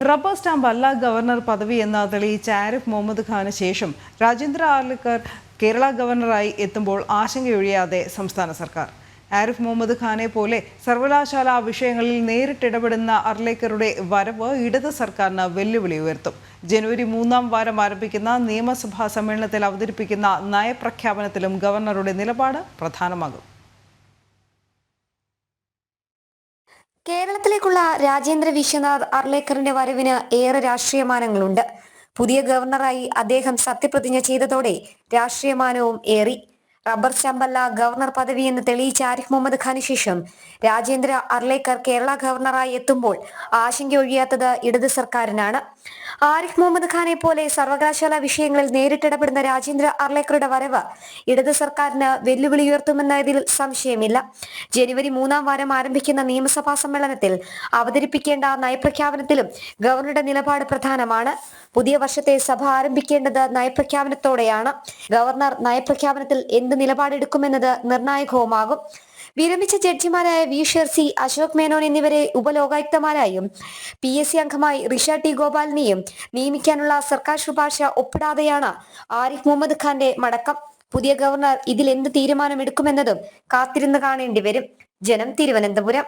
Rubber stamp അല്ല governor പദവി എന്ന് തെളിയിച്ച ആരിഫ് മുഹമ്മദ് ഖാന് ശേഷം രാജേന്ദ്ര ആർലേക്കർ കേരള ഗവർണറായി എത്തുമ്പോൾ ആശങ്കയൊഴിയാതെ സംസ്ഥാന സർക്കാർ. ആരിഫ് മുഹമ്മദ് ഖാനെ പോലെ സർവകലാശാല വിഷയങ്ങളിൽ നേരിട്ടിടപെടുന്ന അർലേക്കറുടെ വരവ് ഇടത് സർക്കാരിന് വെല്ലുവിളി ഉയർത്തും. ജനുവരി 3-ാം വാരം ആരംഭിക്കുന്ന നിയമസഭാ സമ്മേളനത്തിൽ അവതരിപ്പിക്കുന്ന നയപ്രഖ്യാപനത്തിലും ഗവർണറുടെ നിലപാട് പ്രധാനമാകും. കേരളത്തിലേക്കുള്ള രാജേന്ദ്ര വിശ്വനാഥ് അർലേക്കറിന്റെ വരവിന് ഏറെ രാഷ്ട്രീയമാനങ്ങളുണ്ട്. പുതിയ ഗവർണറായി അദ്ദേഹം സത്യപ്രതിജ്ഞ ചെയ്തതോടെ രാഷ്ട്രീയമാനവും ഏറി. റബ്ബർ സ്റ്റാമ്പല്ല ഗവർണർ പദവി എന്ന് തെളിയിച്ച ആരിഫ് മുഹമ്മദ് ഖാന് ശേഷം രാജേന്ദ്ര അർലേക്കർ കേരള ഗവർണറായി എത്തുമ്പോൾ ആശങ്കയൊഴിയാത്തത് ഇടത് സർക്കാരിനാണ്. ആരിഫ് മുഹമ്മദ് ഖാനെ പോലെ സർവകലാശാല വിഷയങ്ങളിൽ നേരിട്ടിടപെടുന്ന രാജേന്ദ്ര അർലേക്കറുടെ വരവ് ഇടത് സർക്കാരിന് വെല്ലുവിളി ഉയർത്തുമെന്നതിൽ സംശയമില്ല. ജനുവരി 3-ാം വാരം ആരംഭിക്കുന്ന നിയമസഭാ സമ്മേളനത്തിൽ അവതരിപ്പിക്കേണ്ട നയപ്രഖ്യാപനത്തിലും ഗവർണറുടെ നിലപാട് പ്രധാനമാണ്. പുതിയ വർഷത്തെ സഭ ആരംഭിക്കേണ്ടത് നയപ്രഖ്യാപനത്തോടെയാണ്. ഗവർണർ നയപ്രഖ്യാപനത്തിൽ എന്ത് നിലപാടെടുക്കുമെന്നത് നിർണായകവുമാകും. വിരമിച്ച ജഡ്ജിമാരായ വി ഷെർസി, അശോക് മേനോൻ എന്നിവരെ ഉപലോകായുക്തമാരായും PSC അംഗമായി ഋഷ ടി ഗോപാലിനെയും നിയമിക്കാനുള്ള സർക്കാർ ശുപാർശ ഒപ്പിടാതെയാണ് ആരിഫ് മുഹമ്മദ് ഖാന്റെ മടക്കം. പുതിയ ഗവർണർ ഇതിൽ എന്ത് തീരുമാനമെടുക്കുമെന്നതും കാത്തിരുന്ന് കാണേണ്ടി വരും. ജനം, തിരുവനന്തപുരം.